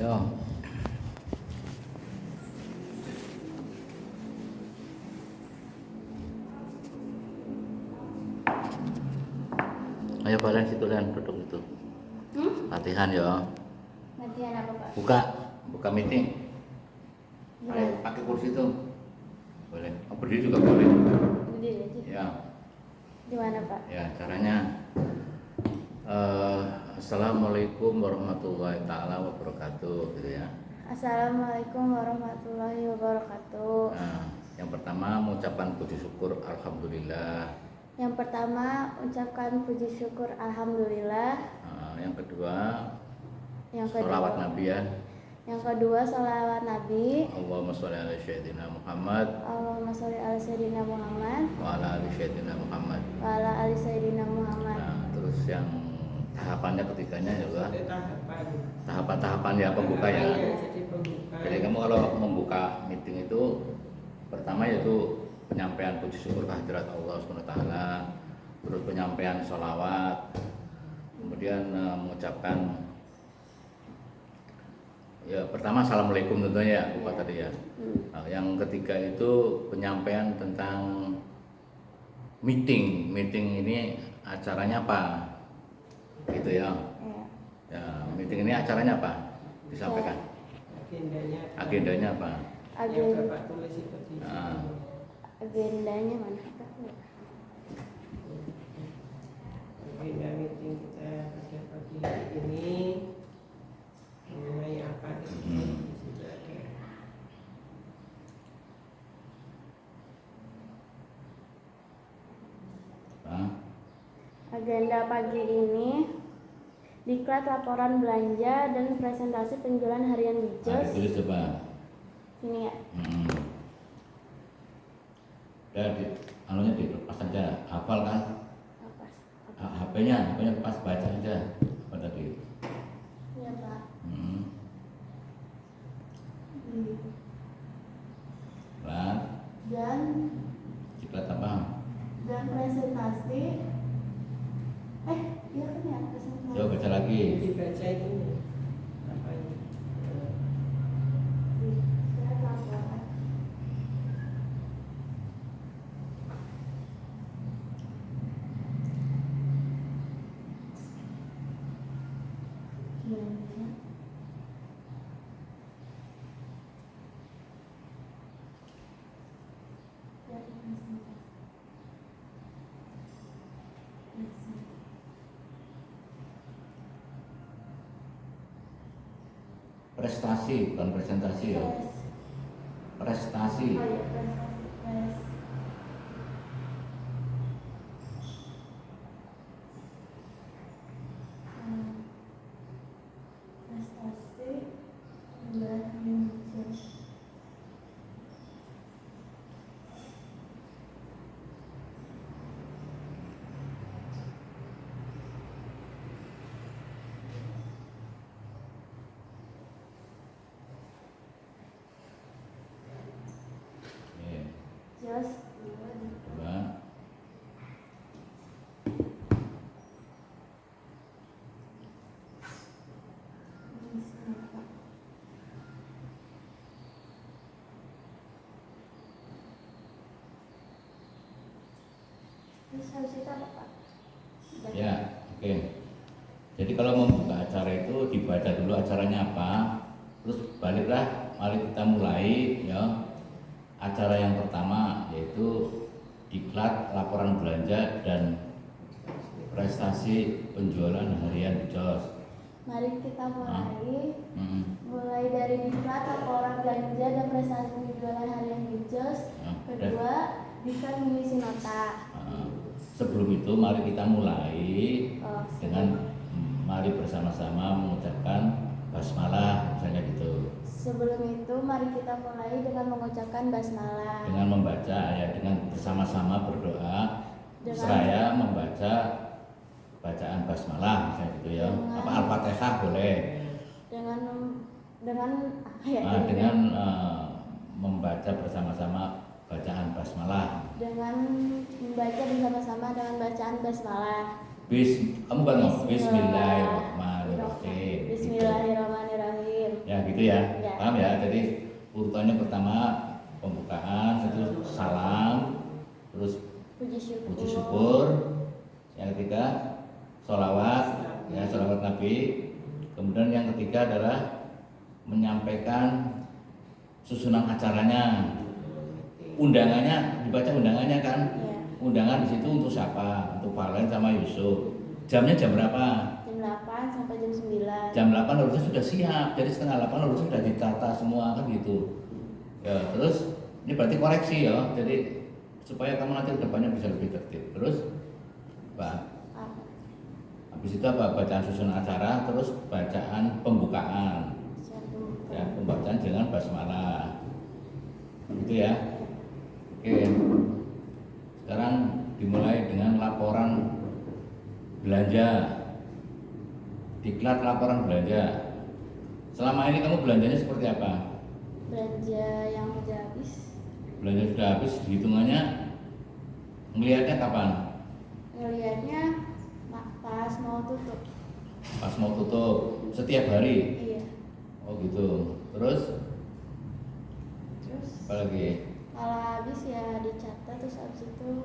Yo. Ayo kalian situ Len, duduk itu. Latihan ya. Latihan apa Pak? Buka meeting. Ayo Gimana? pakai kursi itu. Boleh. Oh, berdiri juga boleh. Berdiri aja. Ya. Gimana Pak? Ya, caranya. Assalamualaikum warahmatullahi taala wabarakatuh gitu ya. Assalamualaikum warahmatullahi wabarakatuh. Nah, yang pertama mengucapkan puji syukur alhamdulillah. Yang pertama ucapkan puji syukur alhamdulillah. Yang kedua Yang sholawat kedua, Nabi ya. yang kedua sholawat Nabi. Allahumma sholli ala sayyidina Muhammad Allahumma sholli ala sayyidina Muhammad wa ala ali sayyidina Muhammad. wa ala ali sayyidina Muhammad. Nah, terus yang tahapannya ketiganya juga tahapan ya pembuka ya. Jadi kamu kalau membuka meeting itu pertama yaitu penyampaian puji syukur kehadirat Allah SWT, terus penyampaian sholawat, kemudian mengucapkan ya pertama assalamualaikum tentunya ya buka tadi ya. Nah, yang ketiga itu penyampaian tentang meeting ini acaranya apa gitu ya. Ya, meeting ini acaranya apa disampaikan, agendanya apa. Agendanya mana? Agenda meeting kita pada pagi hari ini mengenai apa itu sudah ada. Agenda pagi ini diklat laporan belanja dan presentasi penjualan harian di JOS. Tulis coba. Ini ya. Ya anunya dilepas saja, hafal kan? Apa? HP-nya pas baca aja apa tadi. Iya Pak. Lah, Dan diklat apa? presentasi. Iya kan ya presentasi. Coba baca lagi. Dibaca itu apa ini? Diklat laporan. Prestasi bukan presentasi ya. Prestasi. Oh iya, prestasi. Prestasi penjualan harian di JOS. Iya. JOS Coba. Terus harus itu apa Pak? Ya, oke. Jadi kalau membuka acara itu dibaca dulu acaranya apa, terus baliklah, mari kita mulai ya. Acara yang pertama yaitu diklat laporan belanja dan prestasi penjualan harian di JOS. Mari kita mulai. Hmm. Mulai dari diklat laporan belanja dan prestasi penjualan harian di JOS. Kedua, diklat mengisi nota. Sebelum itu mari kita mulai dengan mari bersama-sama mengucapkan basmalah misalnya gitu. Sebelum itu mari kita mulai dengan mengucapkan basmalah. Dengan membaca ya, dengan bersama-sama berdoa. Dengan- Seraya membaca bacaan basmalah misalnya gitu ya. Apa Al-Fatihah boleh. Dengan Membaca bersama-sama bacaan basmalah. dengan membaca bersama-sama dengan bacaan basmalah. Kamu kan ngomong Bismillahirrahmanirrahim. Bismillahirrahmanirrahim. Ya, Ya gitu ya, Ya. paham ya? Jadi urutannya pertama pembukaan, itu salam, terus Puji puji syukur. syukur, yang ketiga sholawat, ya sholawat Nabi. Kemudian yang ketiga adalah menyampaikan susunan acaranya, undangannya, dibaca undangannya kan? Ya. Undangan di situ untuk siapa? Untuk Valen sama Yusuf. Jamnya jam berapa? Jam 8 sampai jam 9. Jam 8 harusnya sudah siap, jadi setengah 8 harusnya sudah ditata semua kan gitu. Ya, terus ini berarti koreksi ya, jadi supaya kamu nanti kedepannya bisa lebih tertib. Terus apa? Apa? Habis itu apa? Bacaan susunan acara, terus bacaan pembukaan. Ya, pembacaan dengan basmalah. Gitu ya. Oke. Sekarang dimulai dengan laporan belanja. Diklat laporan belanja. Selama ini kamu belanjanya seperti apa? Belanja yang udah habis. Belanja sudah habis, hitungannya melihatnya kapan? Ngelihatnya pas mau tutup. Pas mau tutup, setiap hari. Iya. Oh gitu. Terus Terus apa lagi? kalau habis ya dicatat, terus habis itu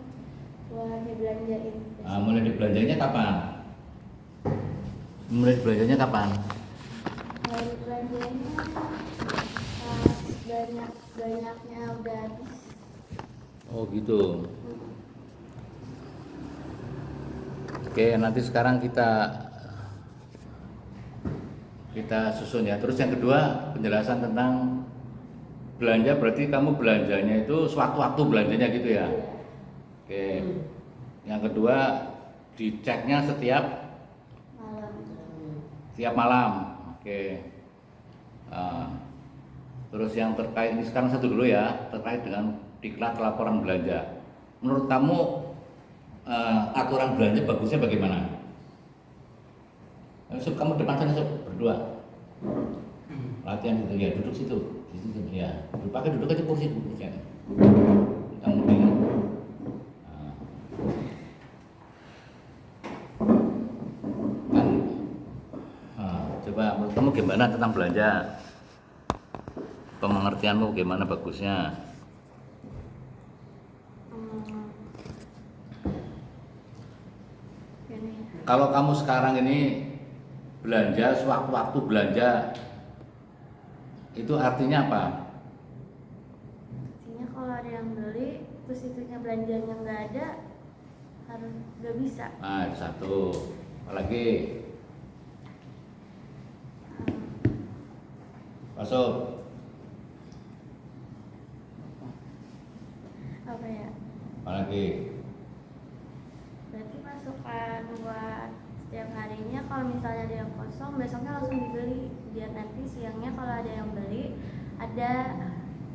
buat dibelanjain. Mulai dibelanjanya kapan? Mulai belanjanya kapan? Mulai dibelanjainnya pas banyaknya udah habis. Oh gitu. Oke, nanti sekarang kita susun ya. Terus yang kedua, penjelasan tentang belanja, berarti kamu belanjanya itu sewaktu-waktu belanjanya gitu ya. Oke. Yang kedua, diceknya setiap malam. Oke. Terus yang terkait ini sekarang satu dulu ya, terkait dengan diklat laporan belanja. Menurut kamu aturan belanja bagusnya bagaimana? Yusuf, kamu depan sana Yusuf, berdua. Latihan gitu ya, duduk situ. Di situ ya. Duduk aja kursi ya. Yang penting coba menurut kamu gimana tentang belanja? Pengertianmu gimana bagusnya? Kalau kamu sekarang ini belanja, sewaktu-waktu belanja, itu artinya apa? Artinya kalau ada yang beli, terus itunya belanjanya nggak ada, harus nggak bisa. Nah, itu satu. Apalagi? Masuk. Apa ya? Apalagi? Berarti masukan buat setiap harinya, kalau misalnya ada yang kosong, besoknya langsung dibeli, biar nanti siangnya kalau ada yang beli ada.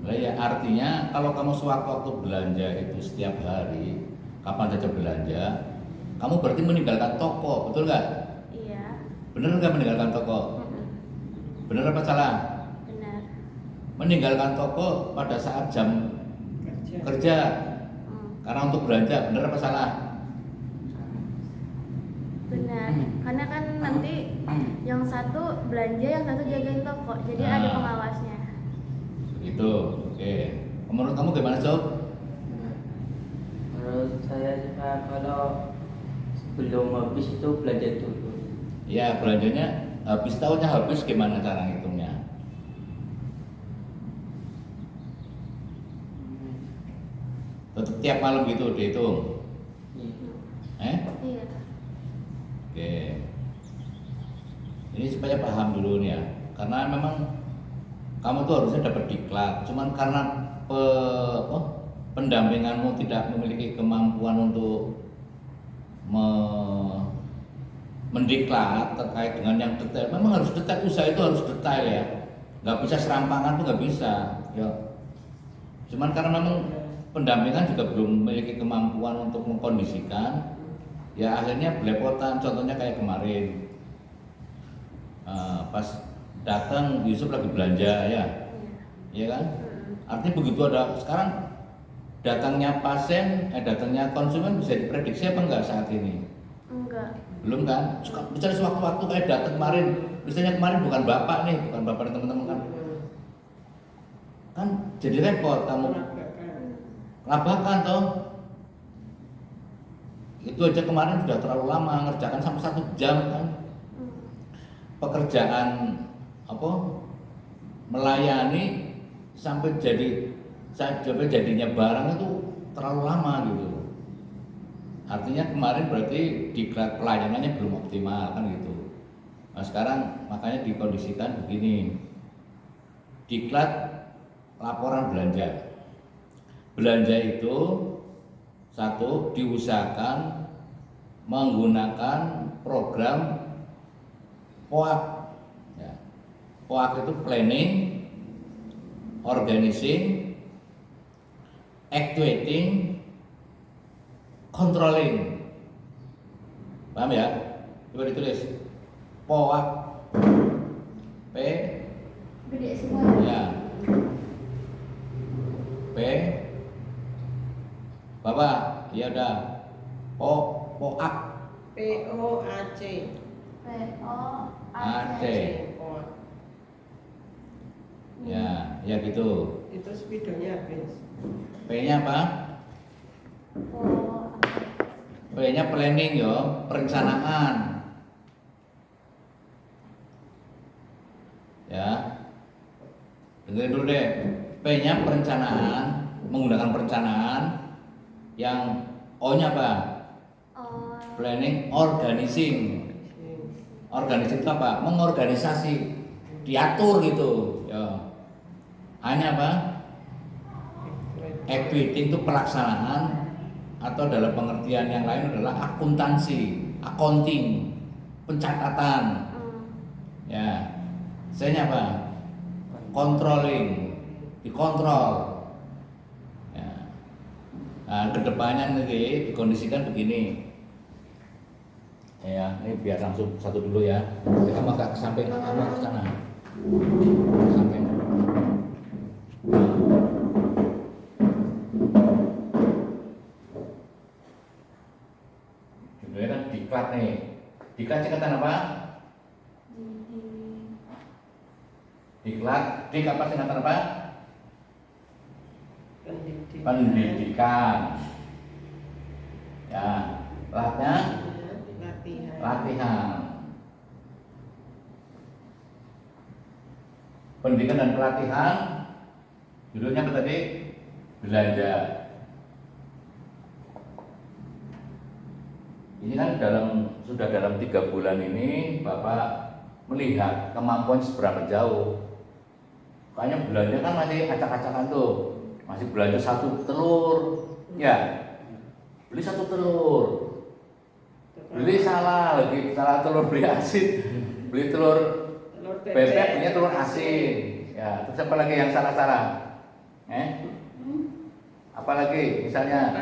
Nah, ya artinya kalau kamu sewaktu-waktu belanja itu setiap hari, kapan saja belanja, kamu berarti meninggalkan toko, betul nggak? Iya. Bener nggak meninggalkan toko? Bener apa salah? Benar. Meninggalkan toko pada saat jam kerja karena untuk belanja, bener apa salah? Benar. Karena kan nanti yang satu belanja, yang satu jagain toko, jadi ada pengawasnya. Begitu. Oke. Menurut kamu gimana, Sob? Menurut saya sih Pak, kalau sebelum habis itu belanja dulu. Ya, belanjanya habis, tahunnya habis, gimana cara ngitungnya? Tetap tiap malam gitu dihitung. Iya. Iya. Oke. Ini supaya paham dulu nih ya. Karena memang kamu tuh harusnya dapat diklat. Cuman karena pendampinganmu tidak memiliki kemampuan untuk mendiklat terkait dengan yang detail. Memang harus detail, usaha itu harus detail ya. Nggak bisa serampangan tuh nggak bisa. Ya. Cuman karena memang pendampingan juga belum memiliki kemampuan untuk mengkondisikan, ya akhirnya belepotan. Contohnya kayak kemarin pas datang Yusuf lagi belanja ya, iya kan? Artinya begitu ada sekarang datangnya pasien, datangnya konsumen bisa diprediksi apa enggak saat ini? Enggak. Belum kan? Suka bicara sewaktu-waktu kayak datang kemarin. Misalnya kemarin bukan bapak nih, bukan bapak dan teman-teman kan. Kan jadi repot kamu labakan toh. Itu aja kemarin sudah terlalu lama ngerjakan sampai 1 jam kan. Pekerjaan apa? Melayani sampai jadinya barang itu terlalu lama gitu. Artinya kemarin berarti diklat pelayanannya belum optimal kan gitu. Nah sekarang makanya dikondisikan begini. Diklat laporan belanja. Belanja itu satu diusahakan menggunakan program POAK. Ya. POAK itu planning, organizing, actuating, controlling. Paham ya? Coba ditulis. POAK. P. Gede semua. Ya. P. Bapak, ya udah. POAK. POAC. AT. POAC. Ya gitu. Itu spidolnya habis. P-nya apa? P-nya planning yo, perencanaan. Ya. Dengerin dulu deh. P-nya perencanaan, menggunakan perencanaan. Yang O-nya apa? Planning, organizing. Organisasi itu apa? Mengorganisasi, diatur gitu. Ya. A-nya apa? Accounting itu pelaksanaan, atau dalam pengertian yang lain adalah akuntansi, accounting, pencatatan. Ya. C-nya apa? Controlling, dikontrol. Ya. Nah, kedepannya nanti dikondisikan begini. Ya, ini biar langsung satu dulu ya. Kita agak ke samping, agak ke sana. Samping. Judulnya kan diklat nih. Diklat singkatan apa? Diklat, dik apa singkatan apa? Pendidikan. Ya, latnya latihan. Pendidikan dan pelatihan. Judulnya apa tadi? Belanja. Ini kan sudah dalam 3 bulan ini Bapak melihat kemampuan seberapa jauh. Kayaknya belanja kan masih acak-acakan tuh, masih belanja 1 telur, ya, beli 1 telur, beli salah lagi, salah telur beli asin, beli telur bebek punya telur asin, ya, terus apa lagi yang salah-salah? Apalagi misalnya?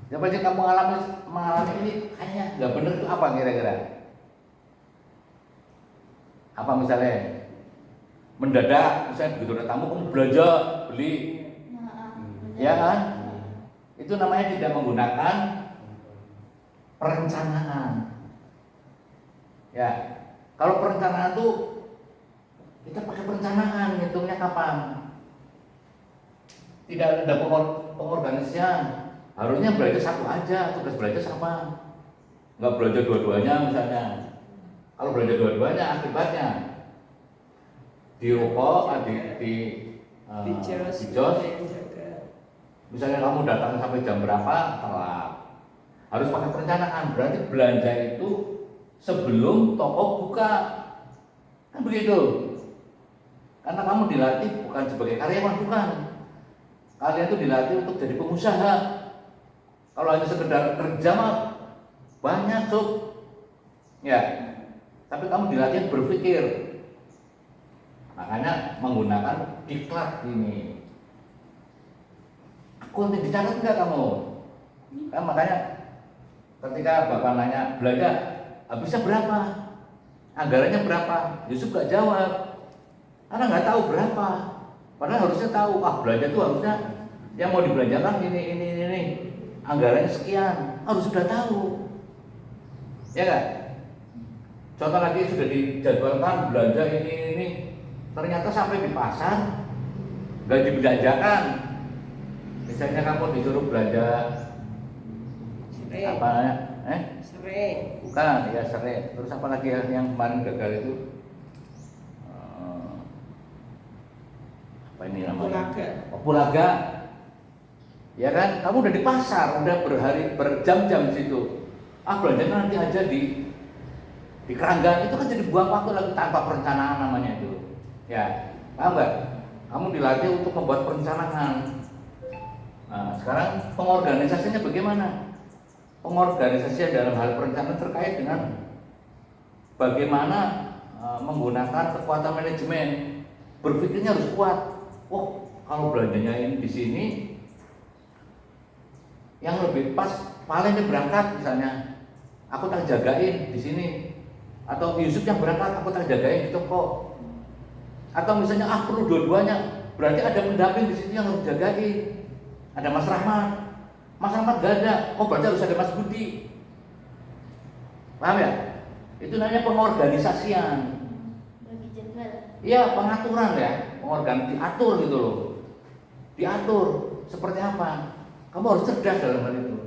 Coba sih kamu mengalami ini kayaknya nggak bener itu apa kira-kira? Apa misalnya mendadak, misalnya begitu ada tamu kamu belanja beli, ya kan? Itu namanya tidak menggunakan perencanaan. Ya, kalau perencanaan tuh kita pakai perencanaan, ngitungnya kapan? Tidak ada pengorganisian. Harusnya belanja 1 aja, tugas belanja sama. Nggak belanja dua-duanya misalnya. Kalau belanja dua-duanya akibatnya di rokok, di jos, misalnya kamu datang sampai jam berapa, telat. Harus pakai perencanaan. Berarti belanja itu sebelum toko buka. Kan begitu. Karena kamu dilatih bukan sebagai karyawan, bukan. Kalian itu dilatih untuk jadi pengusaha. Kalau hanya sekedar kerja mah banyak tuh, ya. Tapi kamu dilatih berpikir. Makanya menggunakan diklat ini. Aku nanti dicatat enggak kamu? Kan makanya ketika Bapak nanya belanja habisnya berapa, anggarannya berapa, Yusuf gak jawab karena nggak tahu berapa. Padahal harusnya tahu, belanja itu harusnya yang mau dibelanjakan ini. anggarannya sekian, harus sudah tahu. Ya kan? Contoh lagi sudah dijadwalkan belanja ini, ternyata sampai di pasar nggak dibelanjakan. Misalnya kamu disuruh belanja Serai. apa? Serai. Bukan, ya serai. Terus apa lagi ya yang kemarin gagal itu? Apa ini namanya? Pulaga. Pulaga. Ya kan, kamu udah di pasar, udah berjam-jam di situ. Belanjanya nanti aja di keranggan, itu kan jadi buang waktu lagi tanpa perencanaan namanya itu. Ya, paham nggak? Kamu dilatih untuk membuat perencanaan. Nah, sekarang pengorganisasinya bagaimana? Pengorganisasinya dalam hal perencanaan terkait dengan bagaimana menggunakan kekuatan manajemen. Berpikirnya harus kuat. Oh, kalau belanjanya ini di sini, yang lebih pas paling berangkat misalnya, aku tak jagain di sini, atau Yusuf yang berangkat aku tak jagain di toko, atau misalnya perlu dua-duanya, berarti ada pendamping di sini yang harus jagain. Ada Mas Rahmat, Mas Rahmat gak ada, berarti harus ada Mas Budi. Paham ya? Itu namanya pengorganisasian. Bagi jadwal. Iya, pengaturan ya, diatur gitu loh. Diatur seperti apa? Kamu harus cerdas dalam hal itu.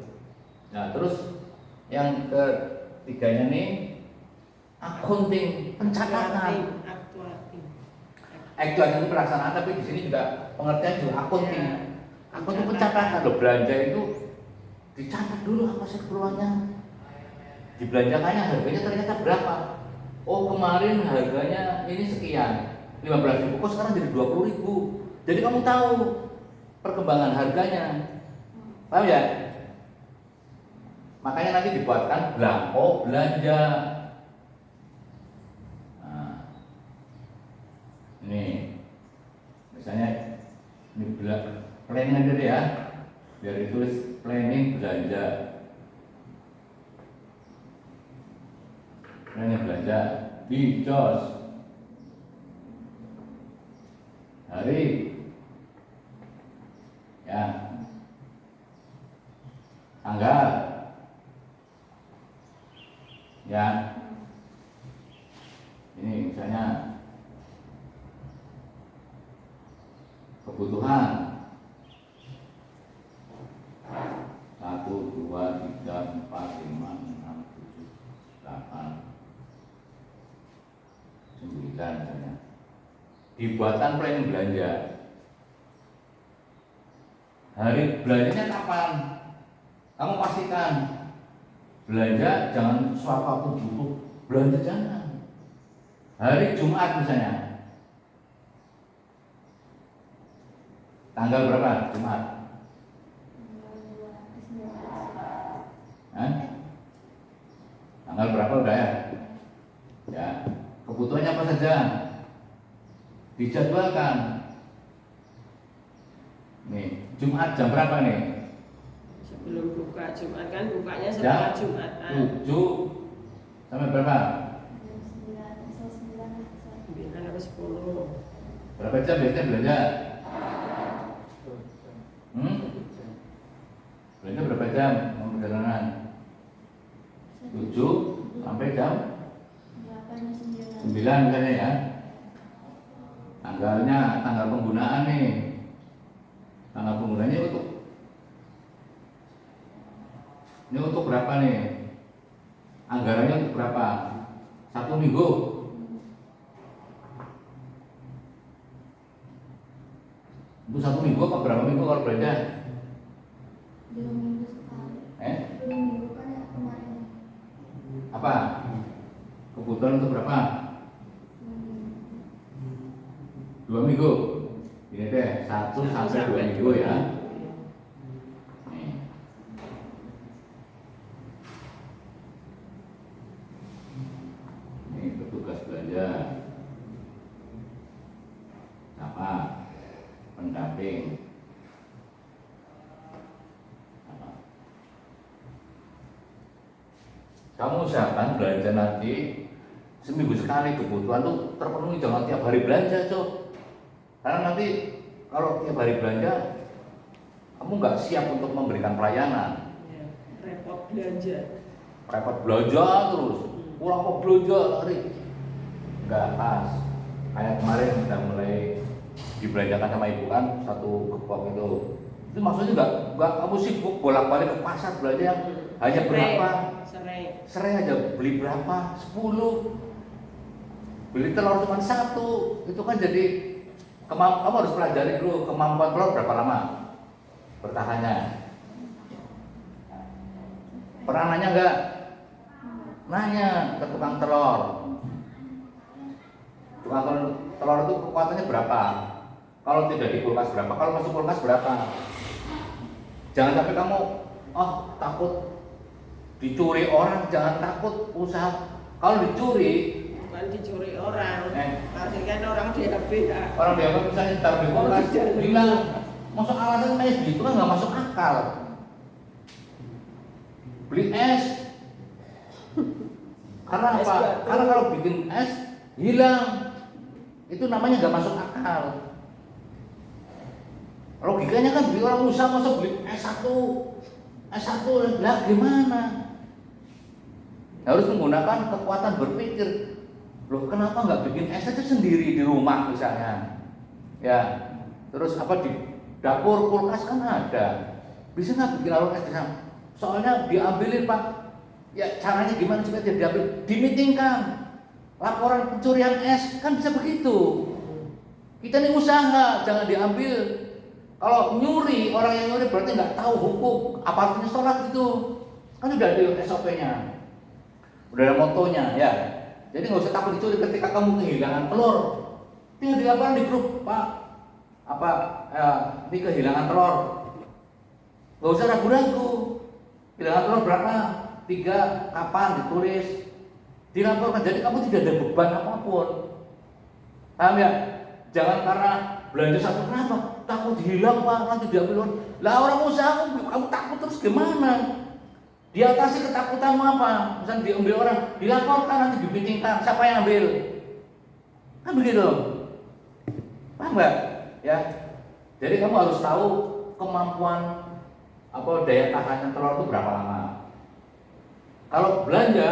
Nah, terus yang ketiganya nih, accounting, pencatatan. Actual itu pelaksanaan, tapi di sini juga pengertian juga accounting. Accounting pencatatan loh, belanja itu dicatat dulu apa sih keperluannya. Dibelanjakannya harganya ternyata berapa? Oh, kemarin harganya ini sekian, 15.000, kok sekarang jadi 20.000. Jadi kamu tahu perkembangan harganya. Paham ya? Makanya nanti dibuatkan belangko belanja. Nah, ini misalnya ini planning aja deh ya, biar ditulis planning belanja. Planning belanja di jos hari ya, tanggal ya, ini misalnya kebutuhan 1, 2, 3, 4, 5, 6, 7, 8, 9 misalnya. Dibuatkan planning belanja. Hari belanjanya kapan? Kamu pastikan belanja jangan suatu waktu butuh belanja, jangan. Hari Jumat misalnya, tanggal berapa Jumat? Tanggal berapa udah ya? Ya, kebutuhannya apa saja? Dijadwalkan. Nih, Jumat jam berapa nih? Sebelum buka Jumat kan, bukanya setelah Jumatan. 7 sampai berapa? Jam 9 sampai 10. Berapa jam biasanya belanja? Belanja berapa jam perjalanan? 7 sampai jam 9 misalnya ya. Tanggal penggunaan nih. Tanggal penggunaannya ini untuk berapa nih? Anggarannya untuk berapa? 1 minggu. Untuk 1 minggu apa berapa minggu kalau belanja? 2 minggu sekali. 2 minggu kan ya kemarin. Apa? Kebutuhan untuk berapa? 2 minggu. Ini deh, 1 sampai 2 minggu ya. Nih. Ini petugas belanja. Apa? Pendamping. Apa? Kamu usahakan belanja nanti seminggu sekali, kebutuhan tuh terpenuhi, jangan tiap hari belanja, Cok. Karena nanti kalau tiap hari belanja, kamu nggak siap untuk memberikan pelayanan. repot belanja. repot belanja terus, kurang kok belanja lari, nggak pas. Kayak kemarin kita mulai dibelanjakan sama ibu kan satu gepok itu maksudnya nggak kamu sibuk bolak-balik ke pasar belanja yang hanya berapa, serai aja beli berapa, 10, beli telur cuma 1, itu kan jadi kamu harus pelajari dulu kemampuan telur berapa lama bertahannya. Pernah nanya nggak? Nanya ke tukang telur. Tukang telur itu kekuatannya berapa? Kalau tidak di kulkas berapa? Kalau masuk kulkas berapa? Jangan sampai kamu takut dicuri orang, jangan takut usaha. Kalau dicuri, bukan dicuri orang, pasti kan orang diambil. Orang diambil misalnya taruh di kulkas, bilang masuk alasan kayak gitu kan nggak masuk akal. Beli es, karena apa? Karena kalau bikin es hilang, itu namanya nggak masuk akal. Logikanya kan beli orang usaha masa beli S1 lah gimana? Harus menggunakan kekuatan berpikir. Loh kenapa nggak bikin es aja sendiri di rumah misalnya? Ya, terus apa di dapur kulkas kan ada. Bisa nggak bikin warung es di sana? Soalnya diambilin Pak. Ya caranya gimana supaya dia diambil? Dimitingkan. Laporan pencurian es kan bisa begitu. Kita ini usaha jangan diambil. Kalau nyuri, orang yang nyuri berarti nggak tahu hukum, apa artinya sholat itu. Kan udah ada SOP-nya, udah ada motonya ya. Jadi nggak usah takut dicuri ketika kamu kehilangan telur. Tinggal dilaporkan di grup, Pak. Ini kehilangan telur. Nggak usah ragu-ragu. Kehilangan telur berapa? 3, kapan ditulis, dilaporkan. Jadi kamu tidak ada beban apapun. Paham ya? Jangan karena belanja satu kenapa? Takut hilang Pak, nanti diambil orang. Lah orang usaha kamu takut terus gimana? Diatasi ketakutanmu apa? Misalnya diambil orang, dilaporkan nanti dibincangkan siapa yang ambil. Kan begitu. Paham nggak? Ya. Jadi kamu harus tahu kemampuan daya tahannya telur itu berapa lama. Kalau belanja,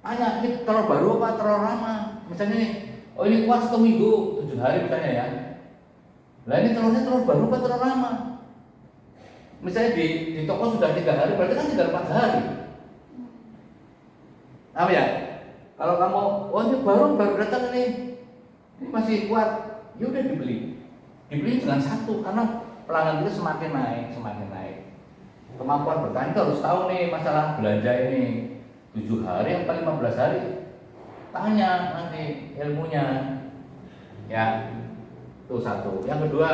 tanya ini telur baru apa telur lama? Misalnya nih, ini kuat 1 minggu, 7 hari misalnya ya. Lah ini telurnya telur baru apa telur lama? Misalnya di toko sudah 3 hari, berarti kan tinggal 4 hari. Apa ya? Kalau kamu, ini baru datang ini masih kuat, ya udah dibeli. Dibeli dengan 1 karena pelanggan kita semakin naik. Kemampuan bertahan itu harus tahu nih masalah belanja ini 7 hari atau 15 hari. Tanya nanti ilmunya, ya. Itu satu. Yang kedua,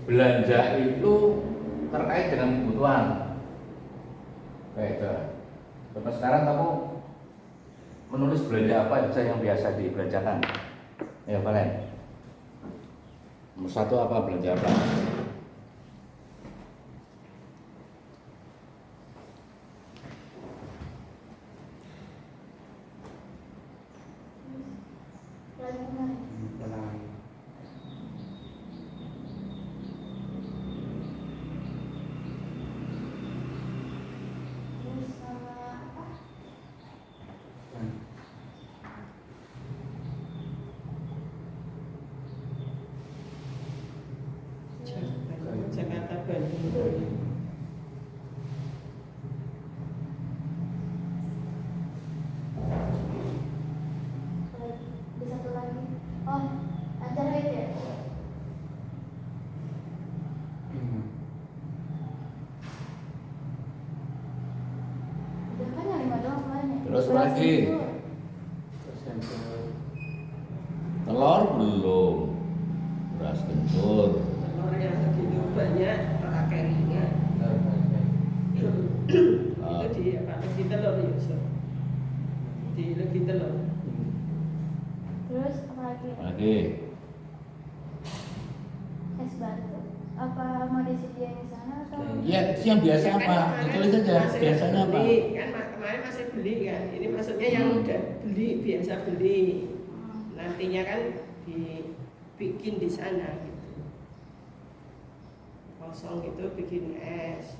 belanja itu terkait dengan kebutuhan. Coba sekarang kamu menulis belanja apa saja yang biasa dibelanjakan. Ya Valen. Nomor 1 apa belanja apa? Jakarta Bandung. Di satu lagi. Oh, acara itu ya? Udah kan yang 5 doang kemarin ya? Terus lagi. Telur belum. Beras kencur. Telur yang segitu banyak pakai ringan. Itu legi telur ya, Sob. Di legi telur. Terus apa lagi? Lagi. Es batu. Apa mau disediain di sana atau? Ya, yang biasa apa? Ditulis saja. Biasanya apa? Kan kemarin masih beli kan. Ini maksudnya yang udah beli, biasa beli. Nantinya kan dibikin di sana gitu. Kosong itu bikin es.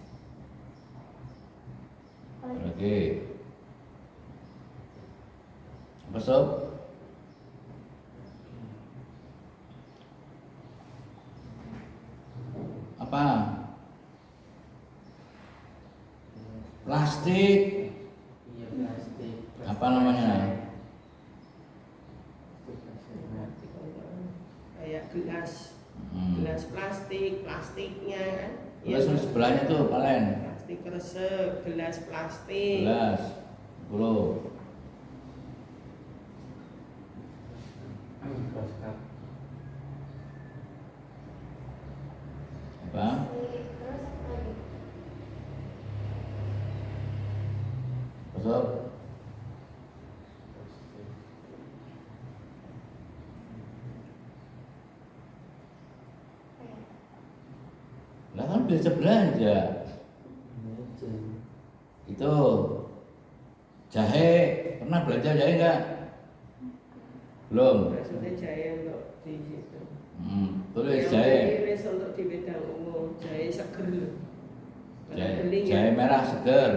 Oke. Apa sob? Apa? Plastik. Iya plastik. Apa namanya? Kayak gelas, Hmm. gelas plastik, plastiknya kan. Terus Iya, sebelahnya tuh palen. plastik resek, gelas plastik. Gelas. Bro. Mikroskop. Apa? Terus apa lagi? Apa sob? Lah kan biasa belanja. Meja. Itu jahe, pernah belanja jahe enggak? Belum. Maksudnya jahe untuk di situ. Tulis Yang jahe. iris untuk di bidang umum, jahe seger loh. Pada Jahe, beli ya. jahe merah seger.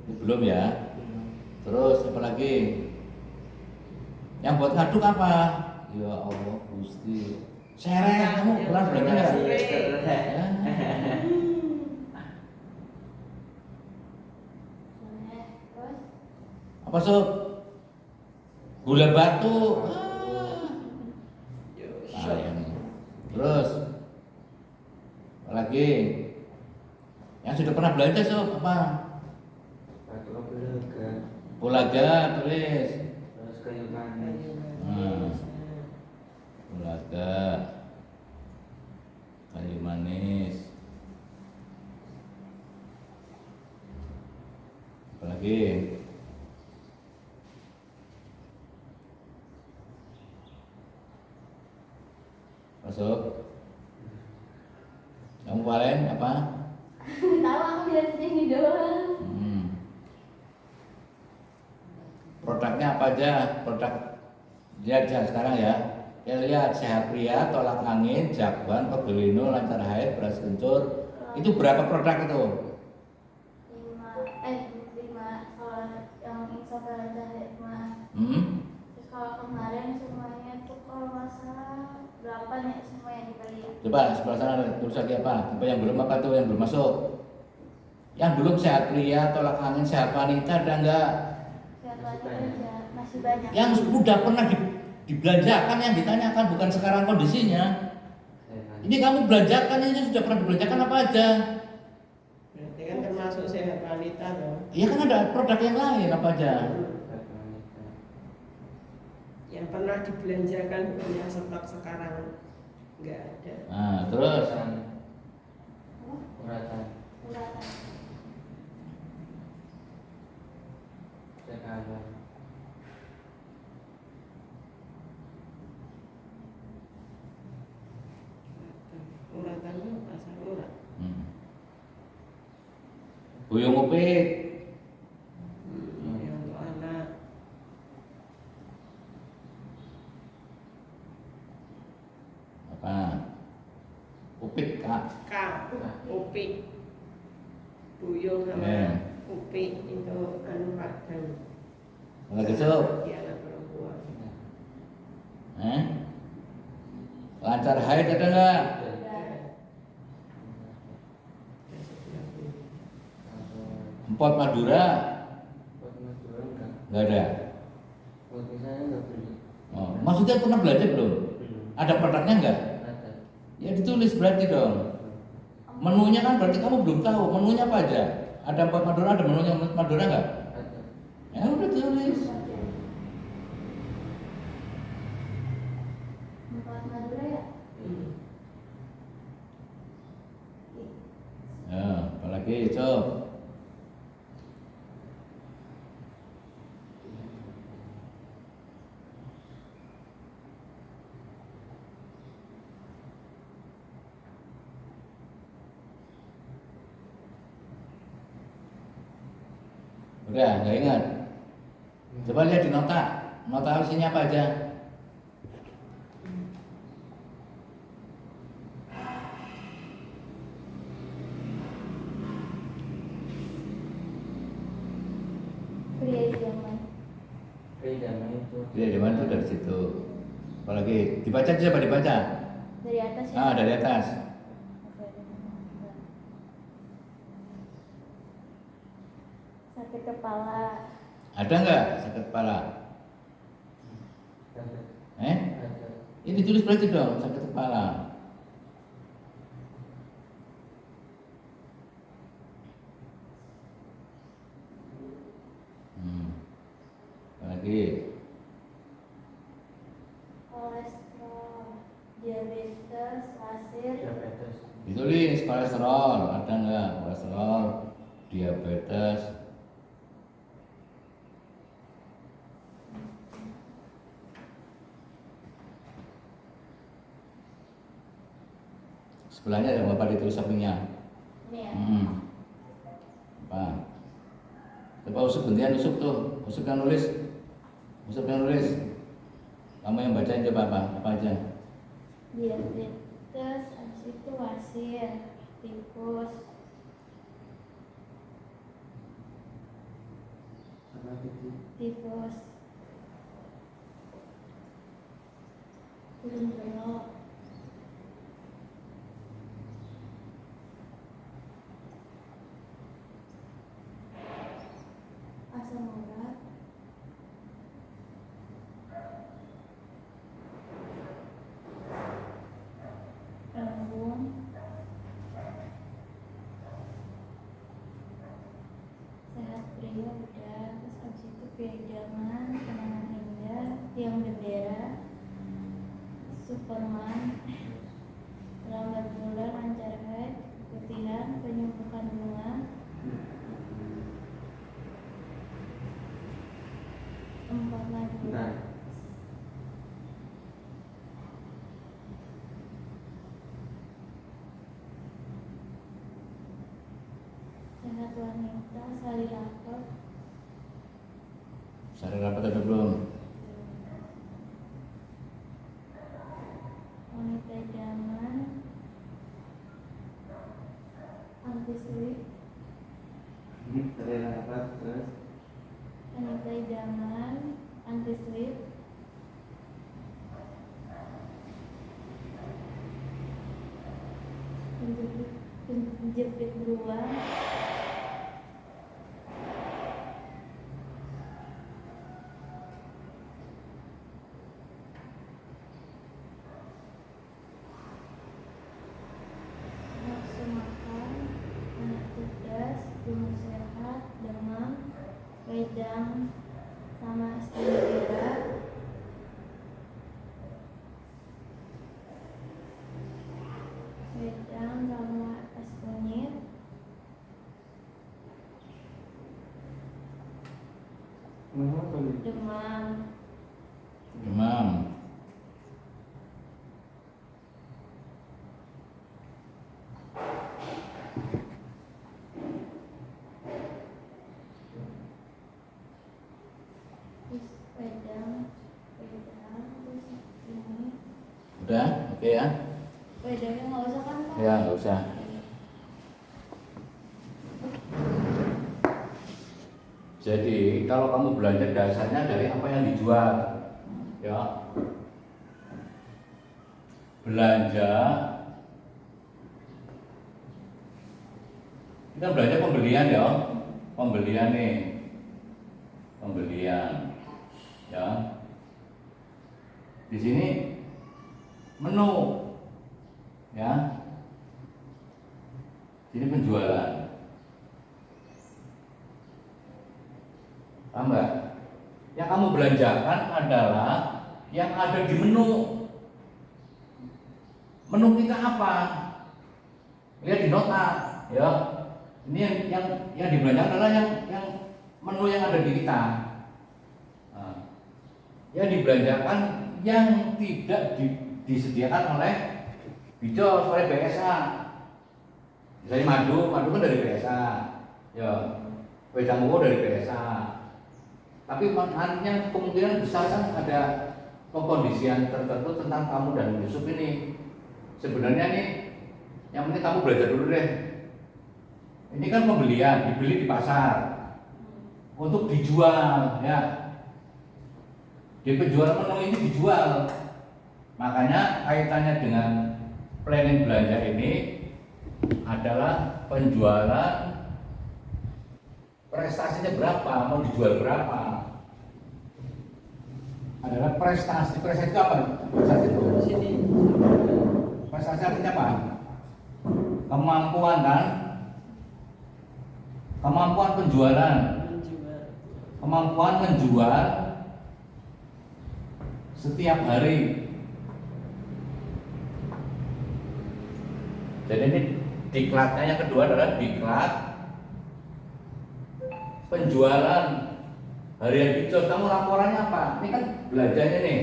Itu belum ya. Terus apa lagi? Yang buat ngaduk apa? Ya Allah Gusti. Sereh, kamu pernah belanja enggak? Sereh. Ya. Terus Apa sob? Gula batu. Yo, Ah, shock. yang ini. Terus apa lagi? Yang sudah pernah belanja sob apa? Batu belaga. Pulaga tulis. Terus kayu manis. Pulaga. Kayu manis. Apa lagi? Masuk. Kamu Valen apa? tahu aku biasanya ini doang. Produknya apa aja? Produk lihat aja sekarang ya. Kita lihat Sehat Pria, tolak angin, jakban, pegolino, lancar haid, beras kencur. Itu berapa produk itu? 5 kalau yang Isabel Jahe mah. Hmm? Terus kalau kemarin semuanya tuh kalau nggak salah 8 ya semua yang dibeli. Coba sebelah sana tulis lagi apa? Apa yang belum apa tuh yang belum masuk? Yang belum Sehat Pria, tolak angin, Sehat Wanita ada enggak? Siapa aja masih banyak. Yang sudah pernah dibelanjakan yang ditanyakan bukan sekarang kondisinya. Ini kamu belanjakan ini sudah pernah dibelanjakan apa aja? Berarti kan termasuk sehat wanita dong. Iya kan ada produk yang lain apa aja? Yang pernah dibelanjakan bukan yang stok sekarang nggak ada. Nah, terus Uratan. Uratan. Sekarang. Uratan itu pasar urat. Buyung upit, Yang untuk anak. apa? Upit kak. K, upik, buyung sama Ya. upik itu anu padang. Lagi sob, Bagi anak perempuan. lancar haid ada nggak? Ada sebelah ini. Empot Madura Buat Madura enggak. nggak ada. Buat misalnya enggak beli. Oh, maksudnya pernah belanja belum? Belum. Ada produknya nggak? Ada. Ya ditulis berarti dong. Menunya kan berarti kamu belum tahu menunya apa aja. Ada empot Madura, ada menunya empot Madura nggak? Ada. Ya udah tulis. Empat Madura ya. Ya, apalagi coba. Udah, nggak ingat. Coba lihat di nota. Nota isinya apa aja? Tidak di mana tuh dari situ. Apalagi dibaca coba dibaca. Dari atas ya. Ah, dari atas. Oke. Sakit kepala. Ada nggak sakit kepala? Ini ditulis berarti dong sakit kepala. Apalagi Kolesterol, diabetes, lasir. ditulis kolesterol, ada nggak kolesterol, diabetes. Sebelahnya ada apa ditulis sampingnya? Ini ya. Apa? Coba usuk gantian usuk tuh, usuk yang nulis, usuk yang nulis. Kamu yang bacain coba apa aja? Diabetes, habis itu wasir, tipus, tifus, turun belok, asam urat, lambung, sehat pria udah, terus habis itu pijaman, kenangan indah, tiang bendera, Superman, lambat bulan, lancar haid, keputihan, penyembuhan bunga, empat lagi. Sehat wanita, sali lapor, Sari rapat ada belum? wanita idaman, anti sleep, wanita idaman, anti sleep, penjepit beruang, nafsu makan, anak cerdas, tumbuh sehat, demam, wedang, sama astenia, wedang sama atas kunyit, demam, Demam. terus wedang, terus ini. Udah, oke ya? Wedangnya nggak usah kan Pak? Ya nggak usah. Jadi kalau kamu belanja dasarnya dari apa yang dijual, ya belanja kita belanja pembelian ya, pembelian nih, pembelian, ya. Di sini menu, ya. Sini penjualan. Paham nggak? Yang kamu belanjakan adalah yang ada di menu. Menu kita apa? Lihat di nota, ya. Ini yang dibelanjakan adalah yang menu yang ada di kita. Nah, yang dibelanjakan yang tidak disediakan oleh Bicos, oleh BSA. Misalnya madu kan dari BSA, ya. Wedang ungu dari BSA. Tapi artinya kemungkinan besar kan ada pengkondisian tertentu tentang kamu dan Yusuf ini. Sebenarnya nih, yang penting kamu belajar dulu deh. Ini kan pembelian, dibeli di pasar untuk dijual, ya. Di penjual menu ini dijual. Makanya kaitannya dengan planning belanja ini adalah penjualan prestasinya berapa, mau dijual berapa. Adalah prestasi. Prestasi itu apa? Prestasi itu. Sini. Prestasi artinya apa? Kemampuan kan? Kemampuan penjualan. Menjual. Kemampuan menjual setiap hari. Jadi ini diklatnya yang kedua adalah diklat penjualan harian Bicos. Kamu laporannya apa? Ini kan belanjanya nih.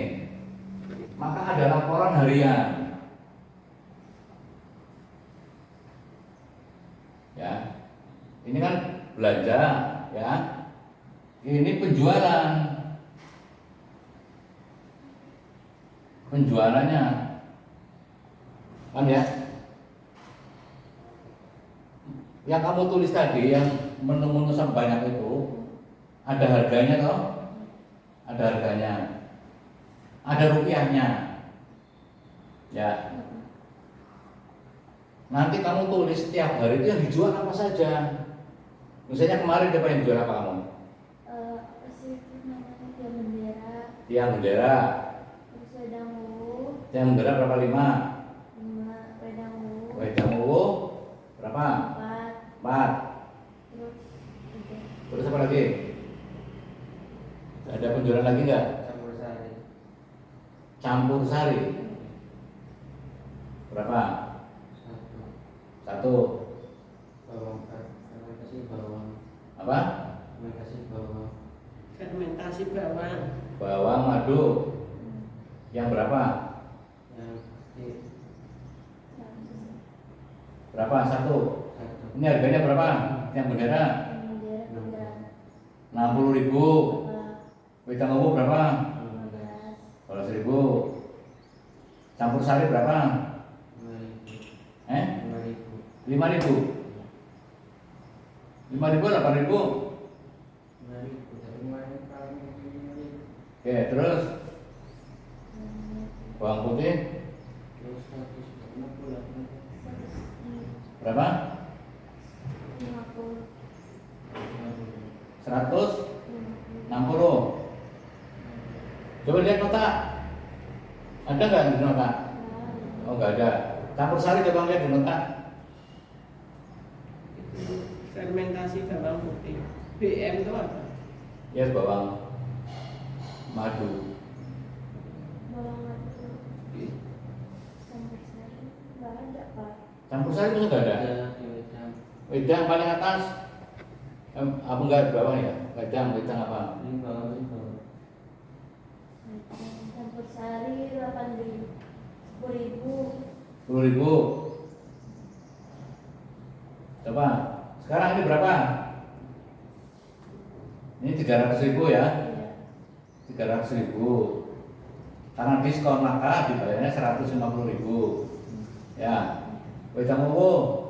Maka ada laporan harian. Ya. Ini kan belanja, ya. Ini penjualan. Penjualannya. Kan ya? Yang kamu tulis tadi, yang menu-menu sebanyak itu, ada harganya toh? Ada harganya. Ada rupiahnya. Ya. Nanti kamu tulis setiap hari itu yang dijual apa saja. Misalnya kemarin siapa yang jual apa kamu? Apa sih itu namanya, tiang bendera, Tiang bendera. terus wedang wuwu, Tiang bendera berapa? 5. 5 wedang wuwu, Wedang wuwu berapa? 4, 4. terus 3. Terus apa lagi? Ada penjualan lagi nggak? Campur sari. Campur sari berapa? 1. 1. Bawang fermentasi bawang. Apa? Fermentasi bawang. Fermentasi bawang. Bawang madu yang berapa? Yang kecil Berapa? 1. 1. Ini harganya berapa? Tiang bendera Tiang bendera 3, 60.000. Wedang wuwu berapa? 15, 12.000. Campur sari berapa? 5.000. 5.000. 5.000. 5.000 8.000. 5.000. Dari kemarin paling 5.000. Oke, terus bawang putih Terus 150. berapa? 50, 160. Coba lihat nota. Ada nggak di nota? Oh, nggak ada. Campur sari coba lihat di nota. Fermentasi bawang putih. BM itu apa? Ya, bawang madu. bawang madu, campur sari, nggak ada Pak. Campur sari itu nggak ada. Ada di wedang. Wedang paling atas. Apa enggak di bawah ya? Wedang apa? Ini bawang ini bawang. Campur sari 8.000, 10.000. 10.000. Coba. Sekarang ini berapa? Ini 300.000 ya. Iya. 300.000. Karena diskon maka dibayarnya 150.000. Ya. Wedang wuwu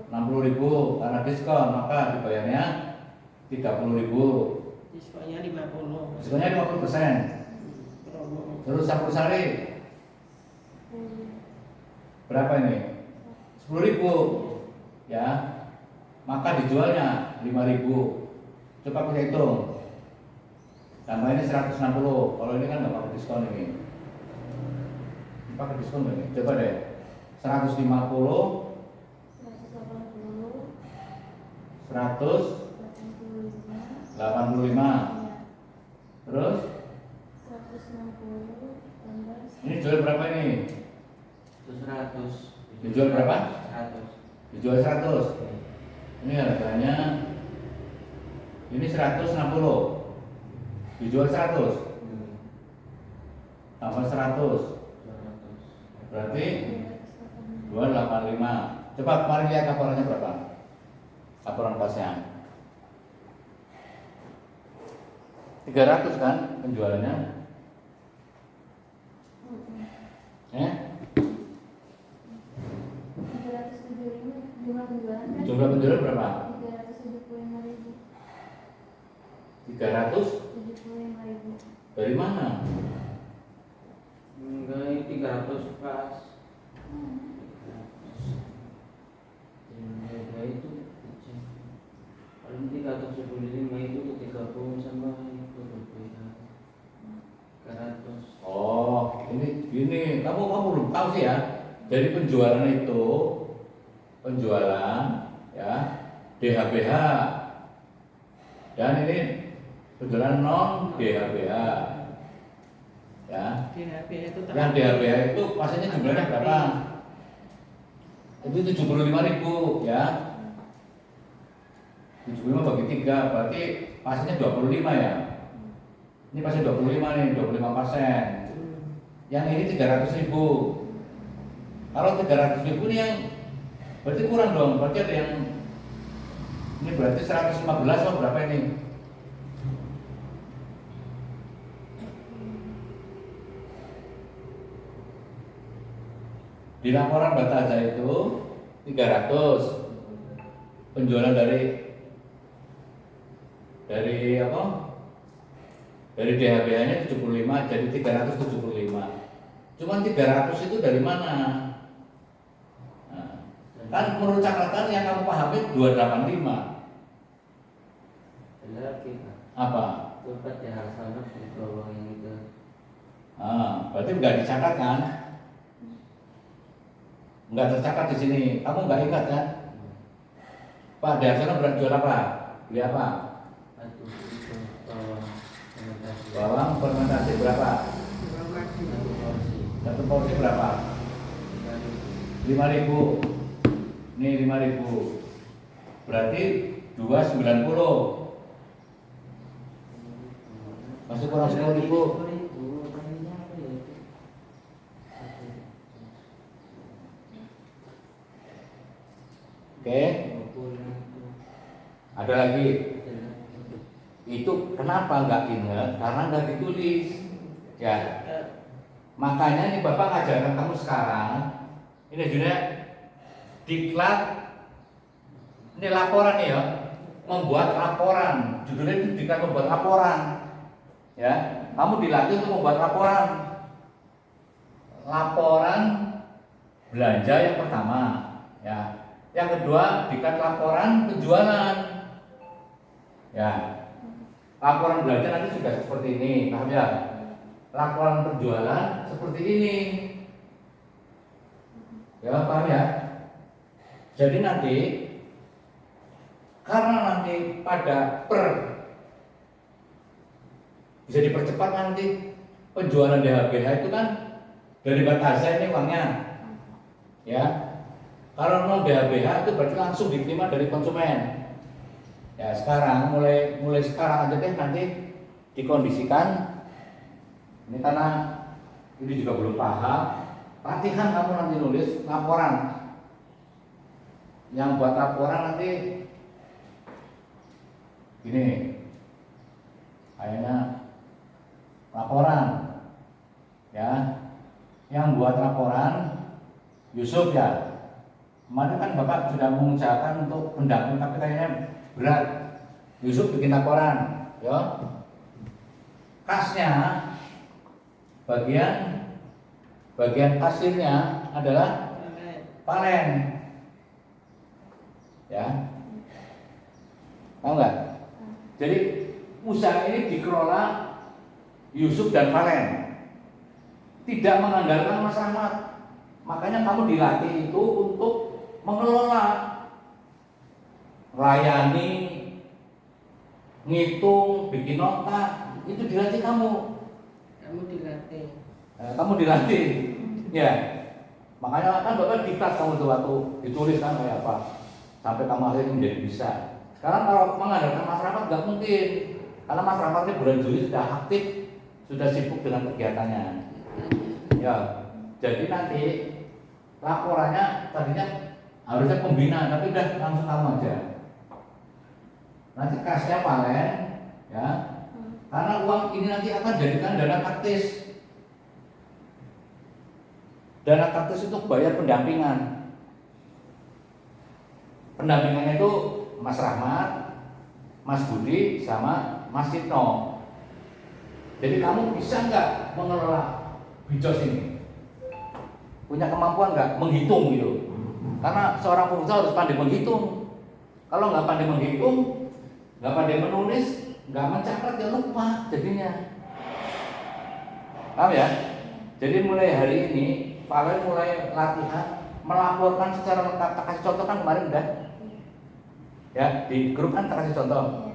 60.000 karena diskon maka dibayarnya 30.000. Diskonnya 50. Diskonnya 50%. Promo. Terus campur sari berapa ini? 10.000. Ya. Maka dijualnya 5.000. Coba kita hitung. Tambah ini 160. Kalau ini kan nggak pakai diskon ini. Ini pakai diskon ini. Coba deh. 150, 180, 185. 85, iya. Terus 160 tambah ini jual berapa ini? 100. Dijual berapa? 100. Dijual 100. Ini harganya ini 160. Dijual 100. Tambah 100. 200. Berarti 285. Coba kemarin lihat laporannya berapa? Laporan pasnya 300 kan penjualannya? Eh? 375 jumlah penjualan kan? Jumlah penjualan berapa? 375.000. 300. 75.000. Dari mana? Enggak, 300 pas. Hmm. 300. Ya itu paling 375 itu ketika pun sama itu berbeda. 300. Oh, ini gini, kamu belum tahu sih ya. Jadi penjualan itu ya DHBH dan ini penjualan non DHBH ya. DHB itu Yang DHBH itu pastinya jumlahnya berapa? Itu 75.000 ya. 75 bagi 3 berarti pastinya 25 ya. Ini pasti 25 nih, 25%. Yang ini 300.000. Kalau 300.000 ini yang berarti kurang dong. Berarti ada yang ini berarti 115 atau berapa ini? Di laporan Bataza itu 300. Penjualan dari apa? Dari DHBH-nya 75 jadi 375. Cuman 300 itu dari mana? Nah, kan menurut catatan yang kamu pahami 285. Benar kita. Apa? Tempat yang sama di bawah yang itu. Berarti nggak dicatat kan? Nggak tercatat di sini. Kamu nggak ingat kan? Pak Darsono berani jual apa? Beli apa? Aduh, itu bawang fermentasi. Bawang fermentasi berapa? Satu porsi. Satu porsi berapa? 5.000. Nih 5.000. Berarti 290. Masih kurang 10.000. Oke. Ada lagi. Itu kenapa nggak ingat? Karena nggak ditulis. Ya. Makanya nih Bapak ngajarkan kamu sekarang. Ini juga diklat. Ini laporan nih ya. Membuat laporan. Judulnya itu diklat membuat laporan. Ya. Kamu dilatih untuk membuat laporan. Laporan belanja yang pertama. Ya. Yang kedua diklat laporan penjualan. Ya. Laporan belanja nanti sudah seperti ini, paham ya? Laporan penjualan seperti ini. Ya, paham ya? Jadi nanti karena nanti pada bisa dipercepat nanti penjualan DHBH itu kan dari Bataza ini uangnya. Ya. Kalau non DHBH itu berarti langsung diterima dari konsumen. Ya sekarang mulai sekarang aja deh nanti dikondisikan. Ini karena ini juga belum paham. Latihan kamu nanti nulis laporan. Yang buat laporan nanti gini. Kayaknya laporan. Ya. Yang buat laporan Yusuf ya. Kemarin kan Bapak sudah mengusahakan untuk pendamping tapi kayaknya berat. Yusuf bikin laporan, ya. Kasnya bagian kasirnya adalah Palen. Ya. Tahu nggak? Jadi usaha ini dikelola Yusuf dan Palen. Tidak mengandalkan Mas Rahmat. Makanya kamu dilatih itu untuk mengelola, layani, ngitung, bikin nota, itu dilatih kamu. Kamu dilatih, ya. Makanya kan Bapak diklat kamu tuh waktu ditulis kan kayak apa, sampai kamu akhirnya menjadi bisa. Sekarang kalau mengandalkan Mas Rahmat nggak mungkin, karena Mas Rahmat ini bulan Juli sudah aktif, sudah sibuk dengan kegiatannya. Ya, jadi nanti laporannya tadinya harusnya pembina, tapi udah langsung kamu aja. Nanti kasnya Palen, ya. Karena uang ini nanti akan jadikan dana taktis. Dana taktis untuk bayar pendampingan. Pendampingannya itu Mas Rahmat, Mas Budi, sama Mas Tito. Jadi kamu bisa nggak mengelola bijos ini? Punya kemampuan nggak menghitung gitu? Karena seorang pengusaha harus pandai menghitung. Kalau nggak pandai menghitung, nggak pandai menulis, nggak mencatat, ya lupa jadinya. Paham ya? Jadi mulai hari ini, Pak Alen mulai latihan melaporkan secara lengkap. Tak kasih contoh kan kemarin udah, ya di grup kan tak kasih contoh. Iya.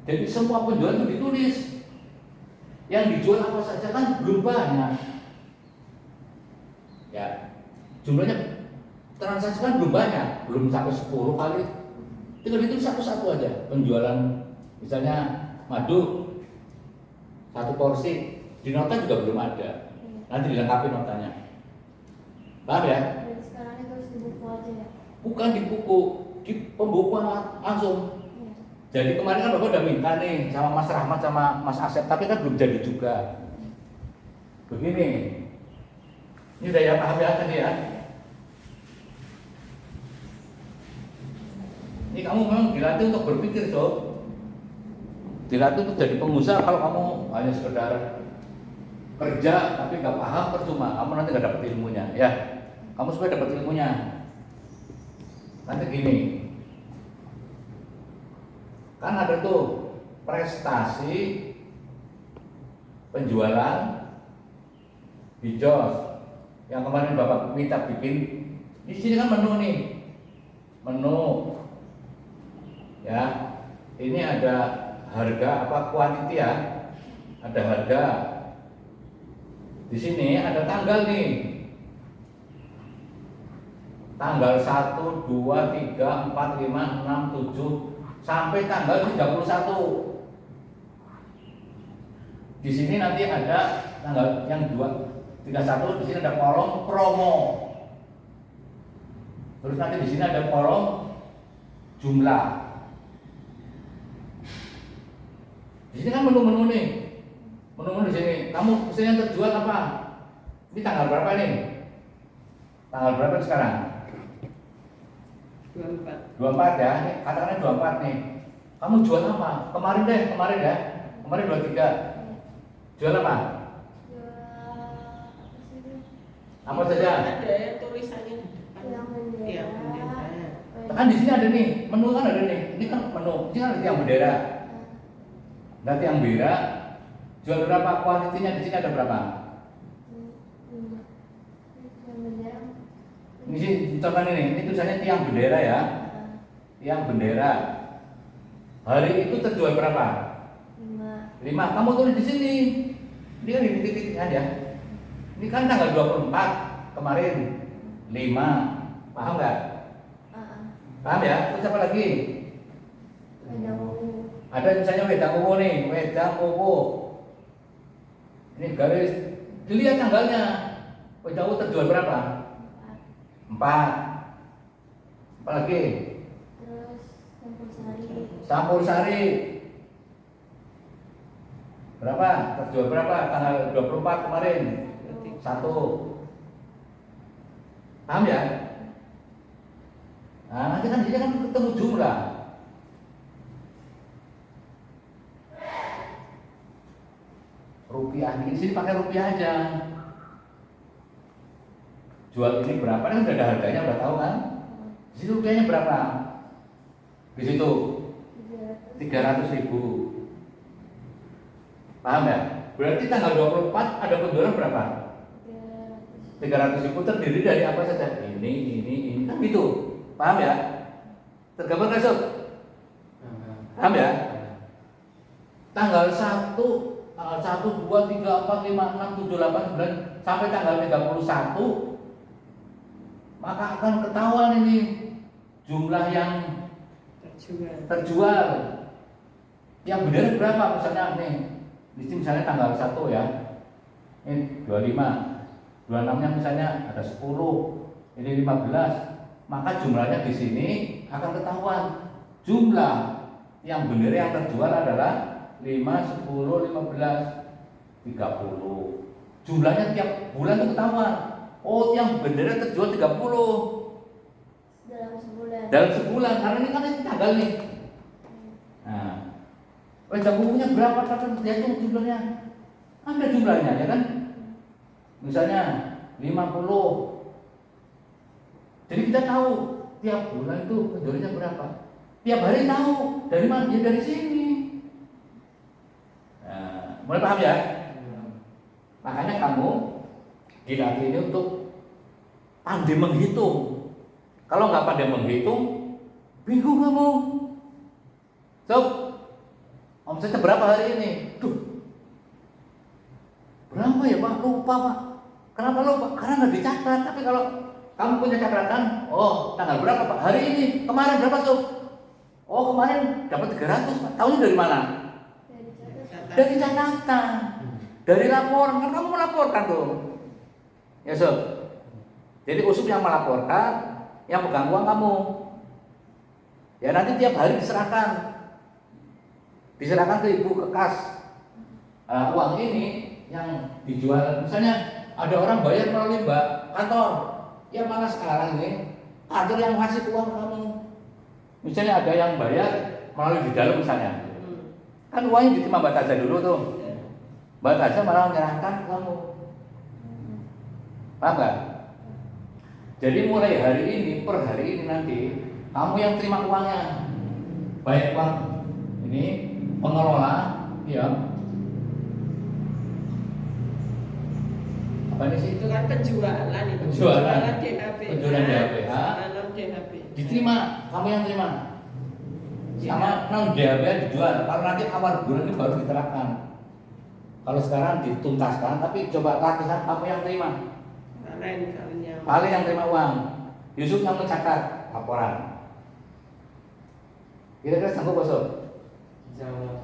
Jadi semua penjualan itu ditulis. Yang dijual apa saja kan belum banyak. Ya, jumlahnya transaksi kan belum banyak, belum sampai 10 kali. Tinggal ditulis satu-satu aja. Penjualan misalnya madu satu porsi, di nota juga belum ada. Nanti dilengkapi notanya. Paham ya? Dan sekarang itu harus di buku aja ya. Bukan di buku, di pembukuan langsung. Iya. Jadi kemarin kan Bapak udah minta nih sama Mas Rahmat sama Mas Asep, tapi kan belum jadi juga. Begini, ini udah ya paham ya tadi ya. Ini kamu memang dilatih untuk berpikir, Sob. Dilatih untuk jadi pengusaha. Kalau kamu hanya sekedar kerja tapi nggak paham, percuma. Kamu nanti nggak dapat ilmunya, ya. Kamu supaya dapat ilmunya. Nanti gini, kan ada tuh prestasi penjualan bijos yang kemarin Bapak minta bikin. Di sini kan menu nih, menu, ya. Ini ada harga apa kuantiti ya, ada harga. Di sini ada tanggal nih, tanggal 1, 2, 3, 4, 5, 6, 7 sampai tanggal 31. Di sini nanti ada tanggal yang 31, di sini ada kolom promo. Terus nanti di sini ada kolom jumlah. Di sini kan menu-menu nih. Menu-menu di sini. Kamu mesti yang terjual apa? Ini tanggal berapa nih? Tanggal berapa sekarang? 24. 24 ya, ini katakannya 24 nih. Kamu jual apa? Kemarin ya. Kemarin 23. Jual apa? Apa saja? Ada yang tulisannya di depan. Yang bendera. Iya, bendera. Kan di sini ada nih, menu kan ada nih. Ini kan menu, ini kan ada tiang bendera. Ada tiang bendera. Jual berapa? Kuantitinya di sini ada berapa? Yang bendera. Ini sih contohnya nih, ini tulisannya tiang bendera ya. Tiang bendera. Hari itu terjual berapa? 5. 5. Kamu tulis di sini. Ini kan di titik aja. Ini kan tanggal 24 kemarin 5. Paham nggak? Paham ya? Terus apa lagi? Wedang ungu. Ada misalnya wedang ungu nih, wedang ungu. Ini garis, dilihat tanggalnya. Wedang ungu terjual berapa? 4. Apa lagi? Terus campur sari. Campur sari. Berapa? Terjual berapa? Tanggal 24 kemarin. 1. Paham ya? Nah, nanti kan dia kan ketemu jumlah. Rupiah di sini pakai rupiah aja. Jual ini berapa? Kan udah ada harganya, udah tahu kan? Di situ rupiahnya berapa? Di situ 300.000. Paham ya? Berarti tanggal 24 ada penjualan berapa? 300.000 terdiri dari apa saja? Ini kan gitu. Paham ya? Tergambar nggak Sob? Paham ya? Tanggal 1, tanggal 1, 2, 3, 4, 5, 6, 7, 8, 9 sampai tanggal 31, maka akan ketahuan ini jumlah yang terjual. Yang benar berapa misalnya nih? Di sini misalnya tanggal 1 ya. Ini 25. 26-nya misalnya ada 10, ini 15. Maka jumlahnya di sini akan ketahuan. Jumlah yang benar yang terjual adalah 5, 10, 15, 30. Jumlahnya tiap bulan itu ketahuan. Oh, yang benar terjual 30 dalam sebulan. dalam sebulan. Karena ini kan ini tanggal nih. Nah, wedang ungunya berapa? Kata dia itu jumlahnya Ada jumlahnya ya kan? Misalnya 50. Jadi kita tahu tiap bulan itu kendorinya berapa. Tiap hari tahu dari mana? Ya dari sini. Nah, mulai paham ya? Makanya kamu dilatih ini untuk pandai menghitung. Kalau nggak pandai menghitung, bingung kamu. Sob, omsetnya berapa hari ini? Duh, berapa ya Pak? Lupa Pak. Kenapa lupa? Karena nggak dicatat. Tapi kalau kamu punya catatan, oh tanggal berapa Pak? Hari ini, kemarin berapa Sob? Oh kemarin dapat 300 Pak. Tahunya dari mana? Dari catatan, dari laporan. Kan kamu melaporkan tuh, ya Sob. Jadi Usop yang melaporkan, yang pegang uang kamu. Ya nanti tiap hari diserahkan ke ibu ke kas. Uang ini yang dijual, misalnya ada orang bayar melalui kantor, ya malah sekarang ini kantor yang ngasih uang kamu. Misalnya ada yang bayar melalui di dalam misalnya, kan uangnya diterima Mbak Taza dulu tuh, Mbak Taza malah menyerahkan ke kamu, paham nggak? Jadi mulai hari ini, per hari ini nanti kamu yang terima uangnya, baik uang ini pengelola, ya apa ini sih? Itu kan penjualan itu. Penjualan DHP. penjualan DHPH. Non DHP. Diterima, kamu yang terima. Sama non DHP dijual. Kalau nanti awal bulan ini baru diterapkan. Kalau sekarang dituntaskan, tapi coba latihan kamu yang terima. Paling yang terima uang. Yusuf yang mencatat laporan. Kira-kira sanggup Sob? Jawab.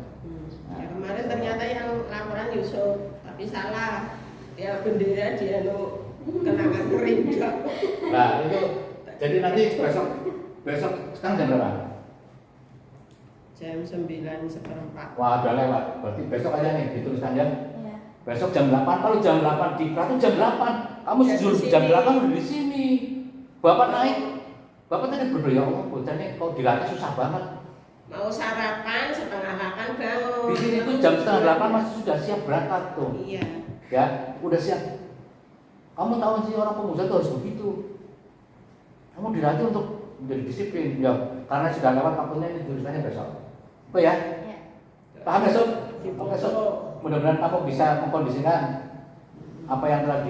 Ya, kemarin ternyata yang laporan Yusuf, tapi salah. Ya bendera dia kenangan keringat. Nah itu, jadi nanti besok sekarang jam berapa? Jam 9:15. Wah udah lewat, berarti besok aja nih dituliskan ya. Iya. Besok jam 8, kalau jam 8 diklat itu jam 8. Kamu Ya, jujur di jam sini. 8 udah di sini. Bapak naik. Bapak tadi berdoa, ya Allah, bocah ini kok dilatih susah banget. Mau sarapan 7:30 bangun. Di sini tuh jam 7:30 masih sudah siap berangkat tuh. Iya. Ya, udah siap. Kamu tahu sih orang pemuda itu harus begitu. Kamu dilatih untuk menjadi disiplin. Ya, karena sudah lewat waktunya ini tulisannya besok. Oh ya? Iya. Paham besok? Oke, besok. Mudah-mudahan kamu bisa mengkondisikan apa yang telah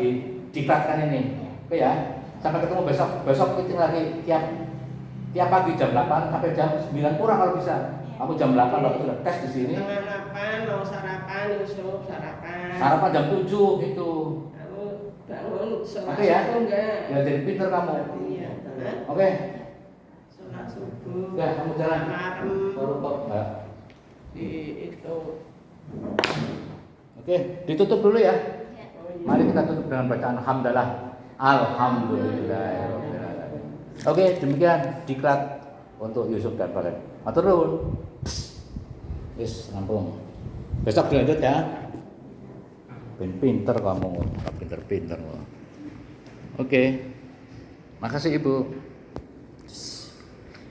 diklatkan ini. Oke ya? Sampai ketemu besok. Besok meeting lagi tiap pagi jam 8 sampai jam 9 kurang kalau bisa. Kamu jam 8 waktu sudah tes di sini. Setengah 8 mau sarapan, Yusuf sarapan. Sarapan jam 7 gitu. Kamu bangun sholat Oke ya? subuh enggak? Ya jadi pinter kamu. Iya. Hah? Oke. Sholat subuh. Ya, kamu jalan. Malam Baru kok. Ya. di itu. Oke, ditutup dulu ya. Iya. Oh, iya. Mari kita tutup dengan bacaan hamdalah. Alhamdulillahirabbil alamin. Oke, demikian diklat untuk Yusuf dan Faren. Matur nuwun. Yes, rampung. Besok dilanjut ya. Pinter kamu, pinter-pinter. Oke. Makasih Ibu.